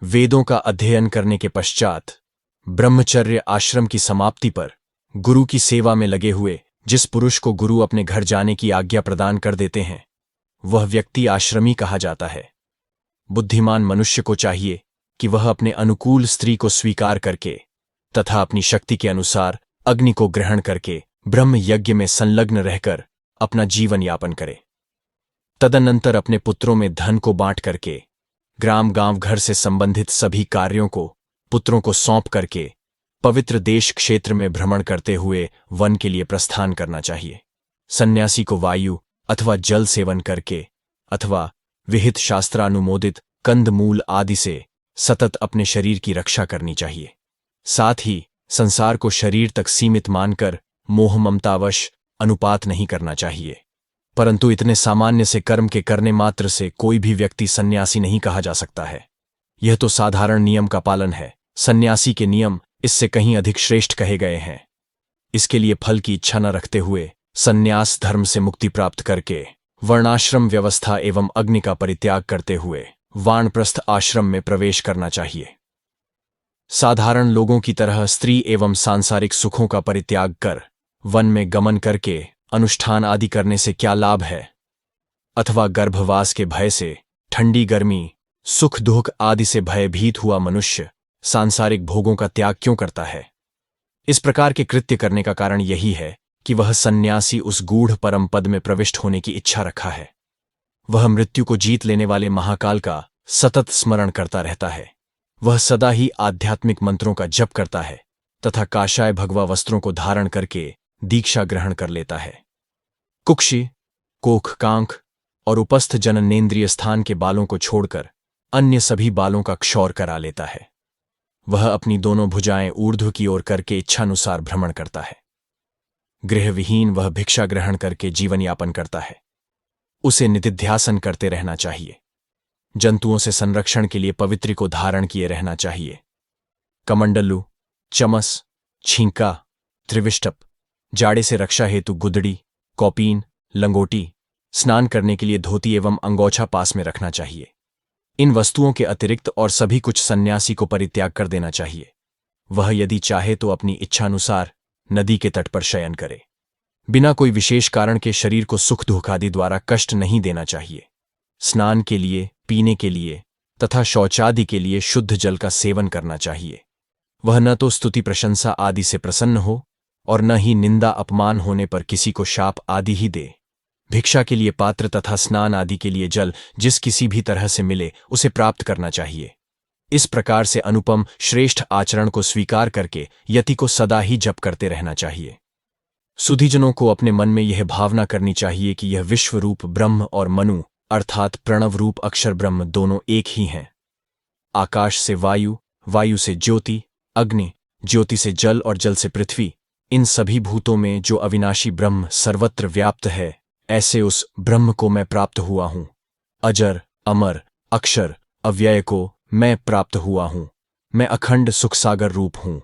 वेदों का अध्ययन करने के पश्चात ब्रह्मचर्य आश्रम की समाप्ति पर गुरु की सेवा में लगे हुए जिस पुरुष को गुरु अपने घर जाने की आज्ञा प्रदान कर देते हैं वह व्यक्ति आश्रमी कहा जाता है। बुद्धिमान मनुष्य को चाहिए कि वह अपने अनुकूल स्त्री को स्वीकार करके तथा अपनी शक्ति के अनुसार अग्नि को ग्रहण करके ब्रह्म यज्ञ में संलग्न रहकर अपना जीवन यापन करे। तदनंतर अपने पुत्रों में धन को बांट करके ग्राम गांव घर से संबंधित सभी कार्यों को पुत्रों को सौंप करके पवित्र देश क्षेत्र में भ्रमण करते हुए वन के लिए प्रस्थान करना चाहिए। सन्यासी को वायु अथवा जल सेवन करके अथवा विहित शास्त्रानुमोदित कंदमूल आदि से सतत अपने शरीर की रक्षा करनी चाहिए। साथ ही संसार को शरीर तक सीमित मानकर मोह ममतावश अनुपात नहीं करना चाहिए। परंतु इतने सामान्य से कर्म के करने मात्र से कोई भी व्यक्ति सन्यासी नहीं कहा जा सकता है। यह तो साधारण नियम का पालन है। सन्यासी के नियम इससे कहीं अधिक श्रेष्ठ कहे गए हैं। इसके लिए फल की इच्छा न रखते हुए सन्यास धर्म से मुक्ति प्राप्त करके वर्णाश्रम व्यवस्था एवं अग्नि का परित्याग करते हुए वानप्रस्थ आश्रम में प्रवेश करना चाहिए। साधारण लोगों की तरह स्त्री एवं सांसारिक सुखों का परित्याग कर वन में गमन करके अनुष्ठान आदि करने से क्या लाभ है? अथवा गर्भवास के भय से, ठंडी गर्मी, सुख दुख आदि से भयभीत हुआ मनुष्य सांसारिक भोगों का त्याग क्यों करता है? इस प्रकार के कृत्य करने का कारण यही है कि वह सन्यासी उस गूढ़ परम पद में प्रविष्ट होने की इच्छा रखा है। वह मृत्यु को जीत लेने वाले महाकाल का सतत स्मरण करता रहता है। वह सदा ही आध्यात्मिक मंत्रों का जप करता है तथा काषाय भगवा वस्त्रों को धारण करके दीक्षा ग्रहण कर लेता है। कुक्षि, कोख कांख और उपस्थ जननेन्द्रिय स्थान के बालों को छोड़कर अन्य सभी बालों का क्षौर करा लेता है। वह अपनी दोनों भुजाएं ऊर्ध्व की ओर करके इच्छानुसार भ्रमण करता है। गृहविहीन वह भिक्षा ग्रहण करके जीवन यापन करता है। उसे निधिध्यासन करते रहना चाहिए। जंतुओं से संरक्षण के लिए पवित्री को धारण किए रहना चाहिए। कमंडलू, चमस, छींका, त्रिविष्टप, जाड़े से रक्षा हेतु गुदड़ी, कौपीन, लंगोटी, स्नान करने के लिए धोती एवं अंगोछा पास में रखना चाहिए। इन वस्तुओं के अतिरिक्त और सभी कुछ सन्यासी को परित्याग कर देना चाहिए। वह यदि चाहे तो अपनी इच्छानुसार नदी के तट पर शयन करे। बिना कोई विशेष कारण के शरीर को सुख दुख आदि द्वारा कष्ट नहीं देना चाहिए। स्नान के लिए, पीने के लिए तथा शौचादि के लिए शुद्ध जल का सेवन करना चाहिए। वह न तो स्तुति प्रशंसा आदि से प्रसन्न हो और न ही निंदा अपमान होने पर किसी को शाप आदि ही दे। भिक्षा के लिए पात्र तथा स्नान आदि के लिए जल जिस किसी भी तरह से मिले उसे प्राप्त करना चाहिए। इस प्रकार से अनुपम श्रेष्ठ आचरण को स्वीकार करके यति को सदा ही जप करते रहना चाहिए। सुधीजनों को अपने मन में यह भावना करनी चाहिए कि यह विश्वरूप ब्रह्म और मनु अर्थात प्रणव रूप अक्षर ब्रह्म दोनों एक ही हैं। आकाश से वायु, वायु से ज्योति, अग्नि, ज्योति से जल और जल से पृथ्वी, इन सभी भूतों में जो अविनाशी ब्रह्म सर्वत्र व्याप्त है, ऐसे उस ब्रह्म को मैं प्राप्त हुआ हूं। अजर, अमर, अक्षर, अव्यय को मैं प्राप्त हुआ हूं। मैं अखंड सुखसागर रूप हूं।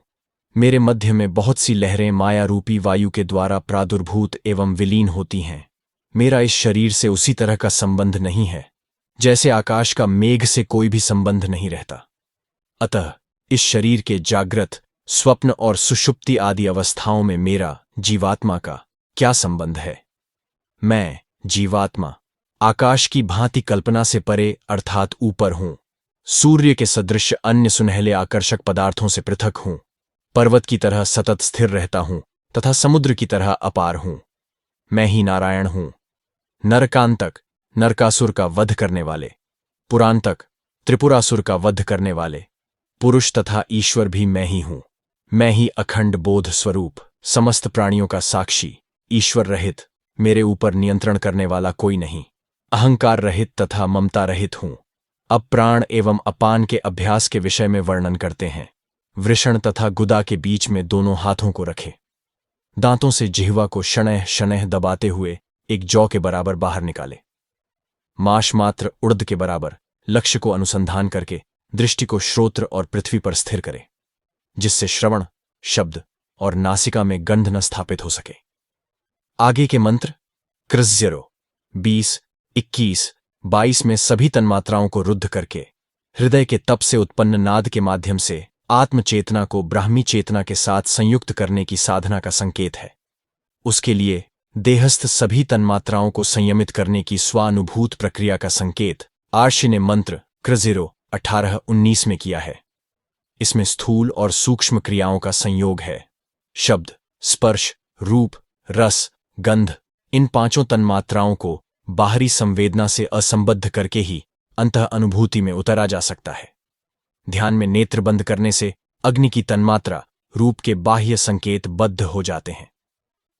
मेरे मध्य में बहुत सी लहरें माया रूपी वायु के द्वारा प्रादुर्भूत एवं विलीन होती हैं। मेरा इस शरीर से उसी तरह का संबंध नहीं है जैसे आकाश का मेघ से कोई भी संबंध नहीं रहता। अतः इस शरीर के जागृत, स्वप्न और सुषुप्ति आदि अवस्थाओं में मेरा जीवात्मा का क्या संबंध है? मैं जीवात्मा आकाश की भांति कल्पना से परे अर्थात ऊपर हूं। सूर्य के सदृश अन्य सुनहले आकर्षक पदार्थों से पृथक हूं। पर्वत की तरह सतत स्थिर रहता हूं तथा समुद्र की तरह अपार हूं। मैं ही नारायण हूं। नरकांतक, नरकासुर का वध करने वाले, पुरांतक, त्रिपुरासुर का वध करने वाले, पुरुष तथा ईश्वर भी मैं ही हूं। मैं ही अखंड बोध स्वरूप, समस्त प्राणियों का साक्षी, ईश्वर रहित, मेरे ऊपर नियंत्रण करने वाला कोई नहीं, अहंकार रहित तथा ममता रहित हूं। अब प्राण एवं अपान के अभ्यास के विषय में वर्णन करते हैं। वृषण तथा गुदा के बीच में दोनों हाथों को रखे। दांतों से जिह्वा को शनैः शनैः दबाते हुए एक जौ के बराबर बाहर निकाले। माश मात्र उड़द के बराबर लक्ष्य को अनुसंधान करके दृष्टि को श्रोत्र और पृथ्वी पर स्थिर करे, जिससे श्रवण, शब्द और नासिका में गंध न स्थापित हो सके। आगे के मंत्र कृ0, 20, 21, 22 में सभी तन्मात्राओं को रुद्ध करके हृदय के तप से उत्पन्न नाद के माध्यम से आत्मचेतना को ब्राह्मी चेतना के साथ संयुक्त करने की साधना का संकेत है। उसके लिए देहस्थ सभी तन्मात्राओं को संयमित करने की स्वानुभूत प्रक्रिया का संकेत आर्षि ने मंत्र कृ 18-19 में किया है। इसमें स्थूल और सूक्ष्म क्रियाओं का संयोग है। शब्द, स्पर्श, रूप, रस, गंध, इन पांचों तन्मात्राओं को बाहरी संवेदना से असंबद्ध करके ही अंतः अनुभूति में उतरा जा सकता है। ध्यान में नेत्र बंद करने से अग्नि की तन्मात्रा रूप के बाह्य संकेत बद्ध हो जाते हैं।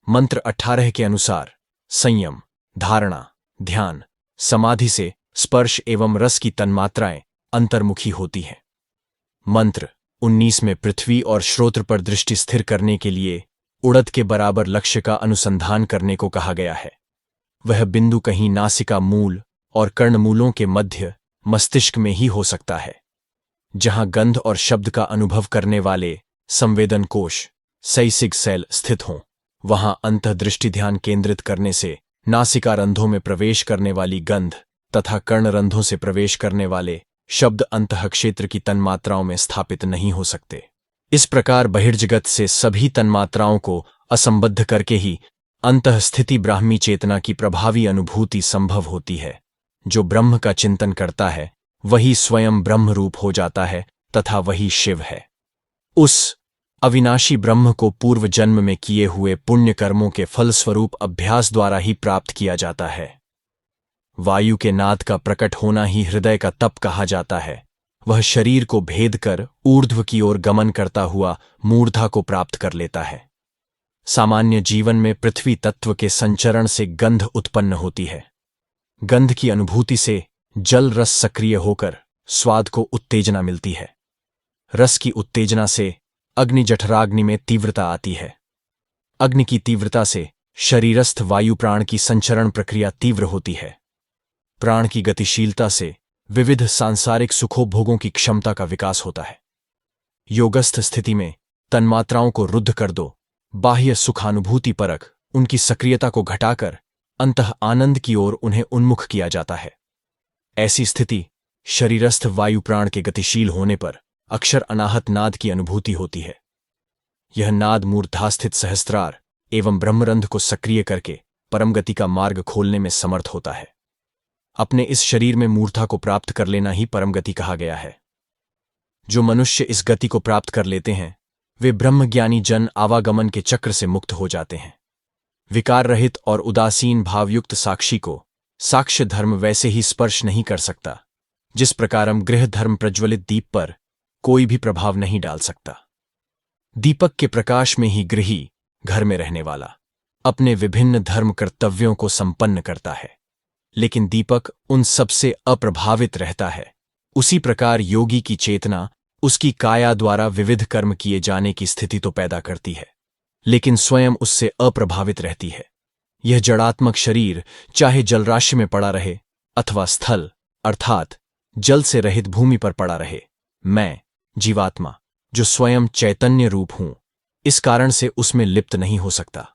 मंत्र 18 के अनुसार संयम, धारणा, ध्यान, समाधि से स्पर्श एवं रस की तन्मात्राएं अंतर्मुखी होती हैं। मंत्र 19 में पृथ्वी और श्रोत्र पर दृष्टि स्थिर करने के लिए उड़द के बराबर लक्ष्य का अनुसंधान करने को कहा गया है। वह बिंदु कहीं नासिका मूल और कर्णमूलों के मध्य मस्तिष्क में ही हो सकता है, जहां गंध और शब्द का अनुभव करने वाले संवेदन कोश सैसिग सेल स्थित हों। वहां अंतःदृष्टि ध्यान केंद्रित करने से नासिका रंध्रों में प्रवेश करने वाली गंध तथा कर्णरंध्रों से प्रवेश करने वाले शब्द अंतःक्षेत्र की तन्मात्राओं में स्थापित नहीं हो सकते। इस प्रकार बहिर्जगत से सभी तन्मात्राओं को असंबद्ध करके ही अंतःस्थिति ब्राह्मी चेतना की प्रभावी अनुभूति संभव होती है। जो ब्रह्म का चिंतन करता है वही स्वयं ब्रह्म रूप हो जाता है तथा वही शिव है। उस अविनाशी ब्रह्म को पूर्व जन्म में किए हुए पुण्य कर्मों के फलस्वरूप अभ्यास द्वारा ही प्राप्त किया जाता है। वायु के नाद का प्रकट होना ही हृदय का तप कहा जाता है। वह शरीर को भेद कर ऊर्ध्व की ओर गमन करता हुआ मूर्धा को प्राप्त कर लेता है। सामान्य जीवन में पृथ्वी तत्व के संचरण से गंध उत्पन्न होती है। गंध की अनुभूति से जल रस सक्रिय होकर स्वाद को उत्तेजना मिलती है। रस की उत्तेजना से अग्नि जठराग्नि में तीव्रता आती है। अग्नि की तीव्रता से शरीरस्थ वायु प्राण की संचरण प्रक्रिया तीव्र होती है। प्राण की गतिशीलता से विविध सांसारिक सुखोभोगों की क्षमता का विकास होता है। योगस्थ स्थिति में तन्मात्राओं को रुद्ध कर दो, बाह्य सुखानुभूति परक उनकी सक्रियता को घटाकर अंतः आनंद की ओर उन्हें उन्मुख किया जाता है। ऐसी स्थिति शरीरस्थ वायु प्राण के गतिशील होने पर अक्षर अनाहत नाद की अनुभूति होती है। यह नाद मूर्धास्थित सहस्त्रार एवं ब्रह्मरंध्र को सक्रिय करके परमगति का मार्ग खोलने में समर्थ होता है। अपने इस शरीर में मूर्धा को प्राप्त कर लेना ही परमगति कहा गया है। जो मनुष्य इस गति को प्राप्त कर लेते हैं वे ब्रह्मज्ञानी जन आवागमन के चक्र से मुक्त हो जाते हैं। विकार रहित और उदासीन भावयुक्त साक्षी को साक्ष्य धर्म वैसे ही स्पर्श नहीं कर सकता जिस प्रकार गृह धर्म प्रज्वलित दीप पर कोई भी प्रभाव नहीं डाल सकता। दीपक के प्रकाश में ही गृही घर में रहने वाला अपने विभिन्न धर्म कर्तव्यों को संपन्न करता है, लेकिन दीपक उन सबसे अप्रभावित रहता है। उसी प्रकार योगी की चेतना उसकी काया द्वारा विविध कर्म किए जाने की स्थिति तो पैदा करती है, लेकिन स्वयं उससे अप्रभावित रहती है। यह जड़ात्मक शरीर चाहे जलराशि में पड़ा रहे अथवा स्थल अर्थात जल से रहित भूमि पर पड़ा रहे, मैं जीवात्मा जो स्वयं चैतन्य रूप हूं, इस कारण से उसमें लिप्त नहीं हो सकता।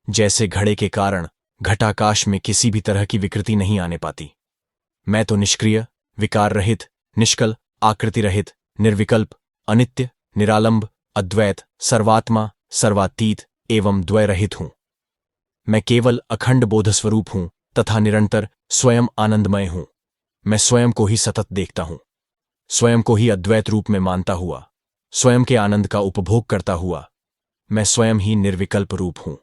जैसे घड़े के कारण घटाकाश में किसी भी तरह की विकृति नहीं आने पाती, मैं तो निष्क्रिय, विकार रहित, निष्कल, आकृति रहित, निर्विकल्प, अनित्य, निरालंब, अद्वैत, सर्वात्मा, सर्वातीत एवं द्वय रहित हूं। मैं केवल अखंड बोध स्वरूप हूं तथा निरंतर स्वयं आनंदमय हूं। मैं स्वयं को ही सतत देखता हूं, स्वयं को ही अद्वैत रूप में मानता हुआ, स्वयं के आनंद का उपभोग करता हुआ, मैं स्वयं ही निर्विकल्प रूप हूं।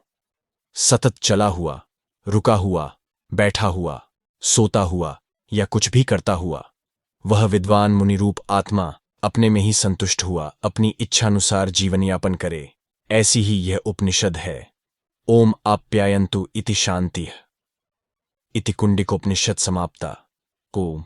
सतत चला हुआ, रुका हुआ, बैठा हुआ, सोता हुआ या कुछ भी करता हुआ, वह विद्वान मुनि रूप आत्मा अपने में ही संतुष्ट हुआ अपनी इच्छानुसार जीवन यापन करे। ऐसी ही यह उपनिषद है। ओम आप्यायन्तु इति शांतिः इति कुंडिकोपनिषद समाप्ता। ओम।